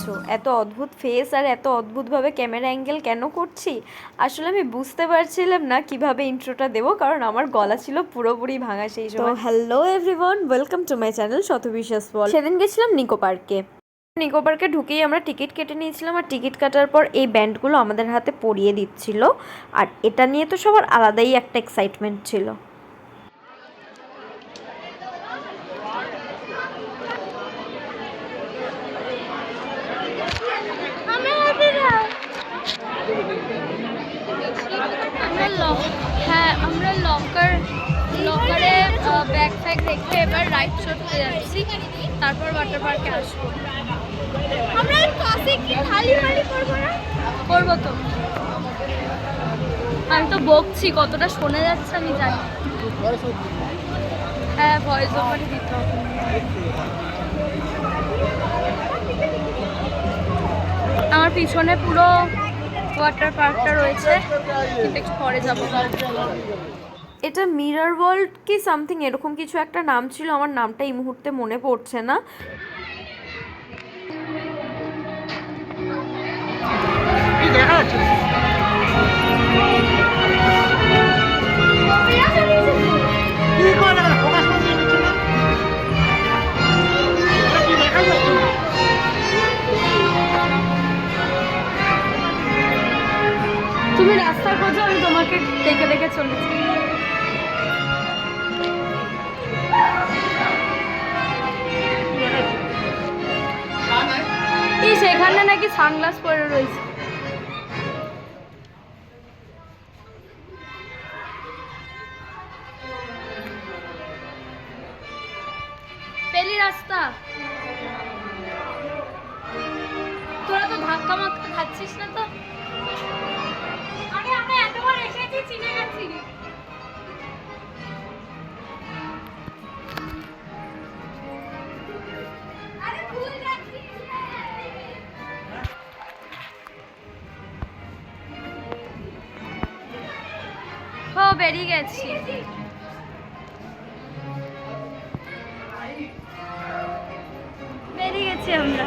পেরেছো এত অদ্ভুত ফেস আর এত অদ্ভুতভাবে ক্যামেরা অ্যাঙ্গেল কেন করছি? আসলে আমি বুঝতে পারছিলাম না কিভাবে ইন্ট্রোটা দেবো, কারণ আমার গলা ছিল পুরোপুরি ভাঙা সেই সময়। Hello everyone, welcome to my channel শতবিশ্বাস বল। সেদিন গেছিলাম নিকো পার্কে ঢুকেই আমরা টিকিট কেটে নিয়েছিলাম, আর টিকিট কাটার পর এই ব্যান্ডগুলো আমাদের হাতে পরিয়ে দিচ্ছিল, আর এটা নিয়ে তো সবার আলাদাই একটা এক্সাইটমেন্ট ছিল। হ্যাঁ, আমরা লকারে ব্যাগ ফ্যাগ রেখে এবার রাইড চড়তে যাচ্ছি, তারপর ওয়াটার পার্কে আসবো। আমরা পাশে কি থালি করবো না? করবো তো। আমি তো বকছি, কতটা শোনা যাচ্ছে আমি জানি। হ্যাঁ, ভয়েস ওভারই দিতে হবে। আমার পিছনে পুরো ওয়াটার পার্কটা রয়েছে, কিন্তু একটু পরে যাবো। এটা মিরর ওয়ার্ল্ড কি সামথিং এরকম কিছু একটা নাম ছিল, আমার নামটা এই মুহূর্তে মনে পড়ছে না। তুমি রাস্তা খোঁজো, আমি তোমাকে দেখে দেখে চলেছি। সেখানে নাকি সানগ্লাস পরে রয়েছে। পেলি রাস্তা, তোরা তো ধাক্কা মাক্কা খাচ্ছিস না তো? আরে আমরা এতবার এসেছি, চিনে গেছি। আরে ভুল যাচ্ছি। ও বেরিয়ে গেছি। বেরিয়ে গেছি আমরা।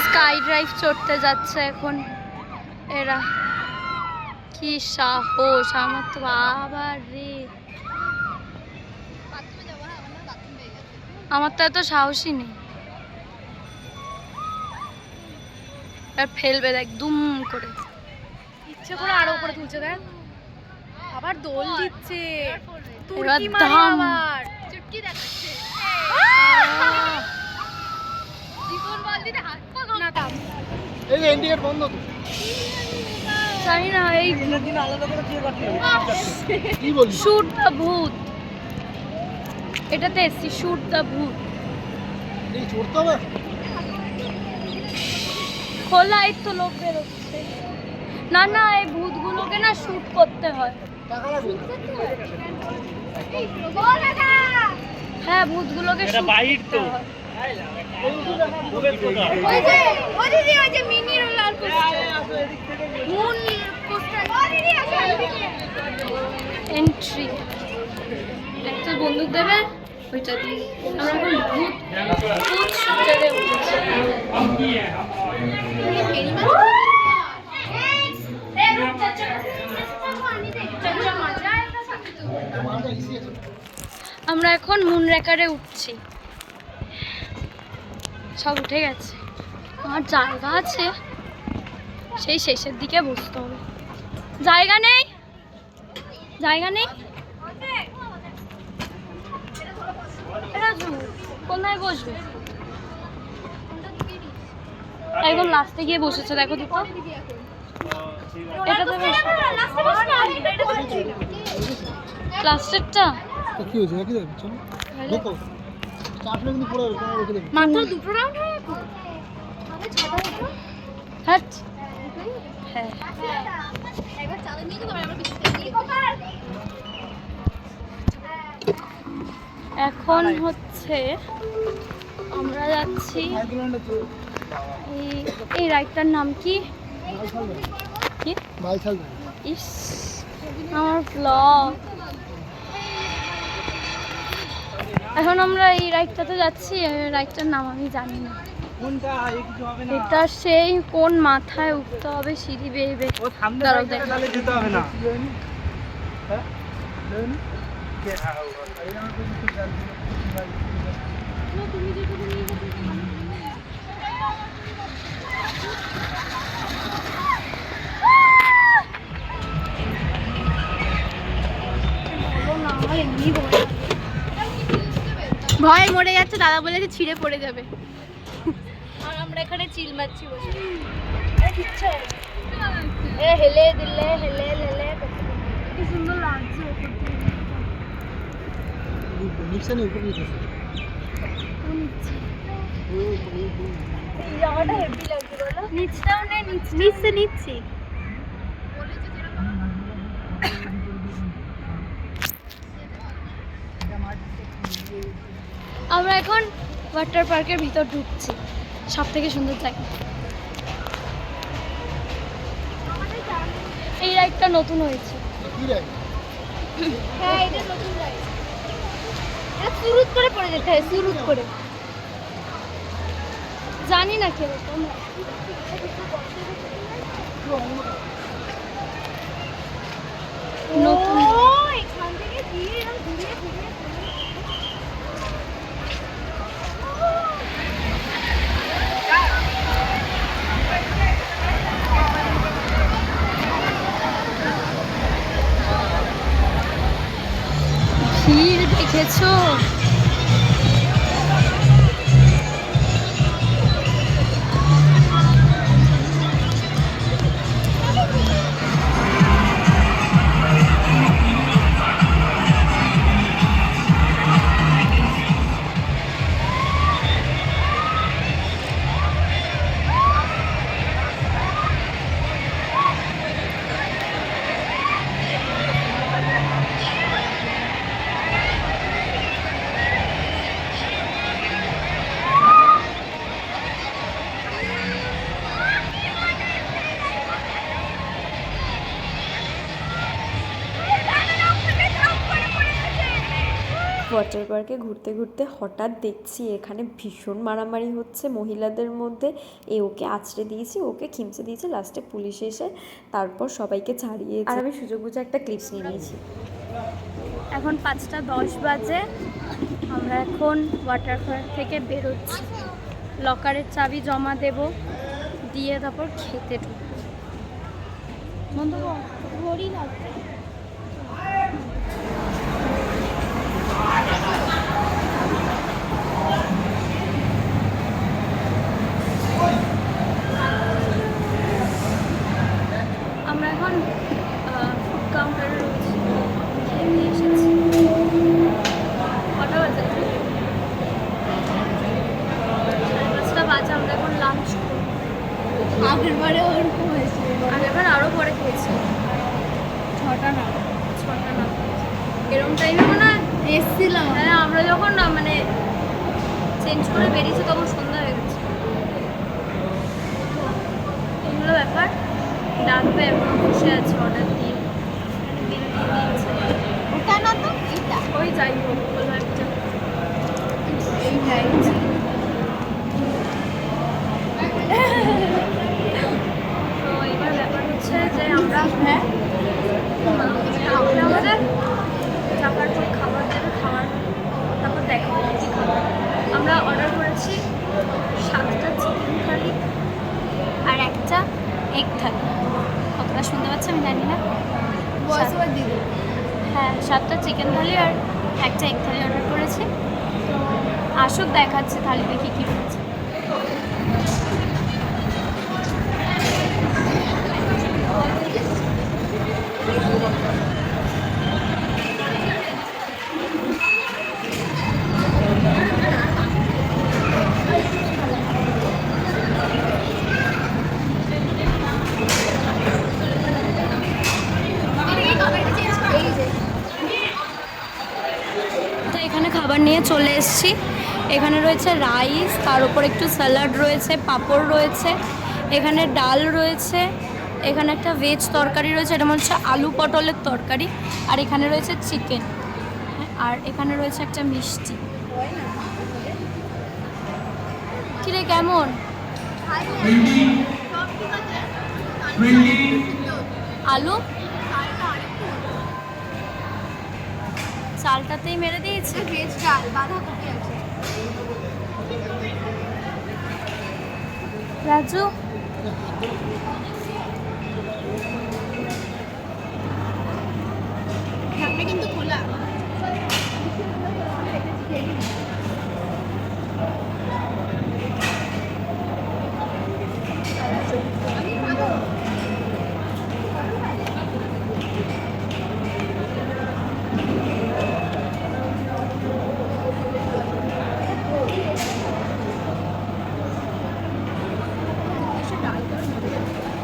স্কাই ড্রাইভ চড়তে যাচ্ছে এখন এরা। কি সাহস আমার তো, বাবা রে, আমার তো এত সাহসই নেই। আর ফেলবে দেখ দুম করে, ইচ্ছে করে আরো উপরে তুলছে, দেখ আবার দোল দিচ্ছে। এবার দাম চুটকি দেখাচ্ছে। জীবন বল দিতে হাত পা না দাম। এই যে ইন্ডিকেট বন্ধ তো। জানি না, এই দিন আলাদা করে দিয়ে কাটলে কি বলি? শুট দ্য ভূত, এটাতে এসছি, শুট দ্য ভূত। এই চড়তে হবে? খোলাই তো লোক বেরোচ্ছে। না না, এই ভূতগুলোকে না শুট করতে হয়। টাকা লাগবে? হ্যাঁ, ভূতগুলোকে শুট করতে হয়। এন্ট্রি একটা বন্দুক দেবে, ওইটা দিয়ে আমরা এখন ভূত শুটারে উঠছি। আমরা এখন মুন রেকারে উঠছি, সব উঠে গেছে। আমার জায়গা আছে, সেই শেষের দিকে বসতে হবে। জায়গা নেই, জায়গা নেই। কোথায় বসবে? একদম লাস্টে গিয়ে বসেছে, দেখো তো। এটাতে লাস্টেরটা কি হয়েছে? কি দেখ চলো দেখো, চাপলে কিন্তু পড়ে যাবে, রেখে দেবে। মাত্র দুটো রাউন্ড হয়ে গেল। হ্যাঁ হ্যাঁ, একবার চালে নিয়ে যাবো, আমরা এখন হচ্ছে আমরা যাচ্ছি এই রাইডটার নাম কি? ইস, আমার ব্লগ। এখন আমরা এই রাইডটাতে যাচ্ছি, রাইডটার নাম আমি জানি না। কোনটা কিছু হবে না, এটা সেই কোন মাথায় উঠতে হবে সিঁড়ি বেয়ে বেয়ে। ও সামনে দাঁড়াও সাইডে দেখো। তাহলে যেতে হবে না। হ্যাঁ লেনি কে আউगा এই নাম তো কিছু জানি না। তুমি যেটুকু নিয়ে যাবে ভয় মরে যাচ্ছে, দাদা বলেছে ছিঁড়ে পড়ে যাবে। আর আমরা এখানে চিল মারছি বসে। হেলে দিলে হেলে হেলে কি সুন্দর লাগছে। নিচে নেই উপরে নিচে এই জায়গাটা হেভি লাগছে বলো। নিচটাও নেই, নিচে নিচ্ছি। আমরা এখন ওয়াটার পার্কের ভিতর ঢুকছি, সব থেকে সুন্দর জায়গা। এই রাইডটা নতুন হয়েছে। কি রে হ্যাঁ এটা নতুন রাইড। এটা সুরুত করে পড়ে যেতে হয়, সুরুত করে। জানি না কিরকম নতুন। এখান থেকে দিয়ে এরকম ঘুরিয়ে ঘুরিয়ে ভিড় দেখেছো? ওয়াটার পার্কে ঘুরতে ঘুরতে হঠাৎ দেখছি এখানে ভীষণ মারামারি হচ্ছে মহিলাদের মধ্যে। ওকে আছড়ে দিয়েছি, ওকে খিমচে দিয়েছে, লাস্টে পুলিশ এসে তারপর সবাইকে ছাড়িয়েছে। আর আমি সুযোগ বুঝে একটা ক্লিপস নিয়ে নিয়েছি। এখন 5:10 বাজে। আমরা এখন ওয়াটার পার্ক থেকে বেরোচ্ছি। লকারের চাবি জমা দেব, দিয়ে তারপর খেতে ঢুকবো। বন্ধ কর, ঘড়ি লাগবে। আমরা এখন ফুড কাউন্টারে রয়েছি, খেয়ে নিয়ে এসেছি। কটা বাজে? 5:30 বাজে। আমরা এখন লাঞ্চ করব। আগের বারে ওরকম হয়েছে, আগের বার আরও পরে খেয়েছি। 6টা না এরকম টাইমে মানে এসেছিলাম। হ্যাঁ আমরা যখন মানে চেঞ্জ করে বেরিয়েছি তখন সন্ধ্যা হয়ে গেছে। এগুলো ব্যাপার। ডাকবে, এখন বসে আছে অর্ডার দিয়ে। বিল দিয়ে দিয়েছে। ওটা না তো এটা, ওই যাই হোক বলবো একটা এইটাই। তো এবার ব্যাপার হচ্ছে যে আমরা আমাদের টাকার পর খাবার দেবে, খাবার তারপর দেখা হবে কী খাবার। আমরা অর্ডার করেছি 7টা চিকেন থালি আর একটা এগ থালি। কতটা শুনতে পাচ্ছি আমি জানি না। হ্যাঁ 7টা চিকেন থালি আর একটা এগ থালি অর্ডার করেছি। তো আসুক দেখাচ্ছে থালিতে কী কী রয়েছে। তো এখানে খাবার নিয়ে চলে এসেছি। এখানে রয়েছে রাইস, তার উপর একটু স্যালাড রয়েছে, পাঁপড় রয়েছে, এখানে ডাল রয়েছে, এখানে একটা ভেজ তরকারি রয়েছে, এটা মনে হচ্ছে আলু পটলের তরকারি, আর এখানে রয়েছে চিকেন, আর এখানে রয়েছে একটা মিষ্টি। কিরে কেমন আলু চালটাতেই মেরে দিয়েছে ভেজ ডাল বাঁধাকপি আছে রাজু সামনে কিন্তু খোলা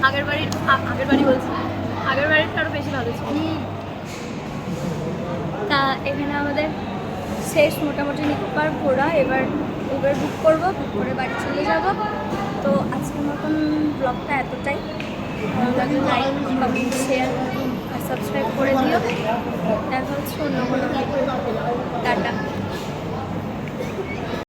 আগের বাড়িটা আরো বেশি ভালো ছিল তা এখানে আমাদের শেষ মোটামুটি নিকপার ঘোরা এবার উবের বুক করবো বুক করে বাড়ি চলে যাব তো আজকের মতন ব্লগটা এতটাই লাইক কমেন্ট শেয়ার আর সাবস্ক্রাইব করে দিও দেখা হচ্ছে অন্য কোনো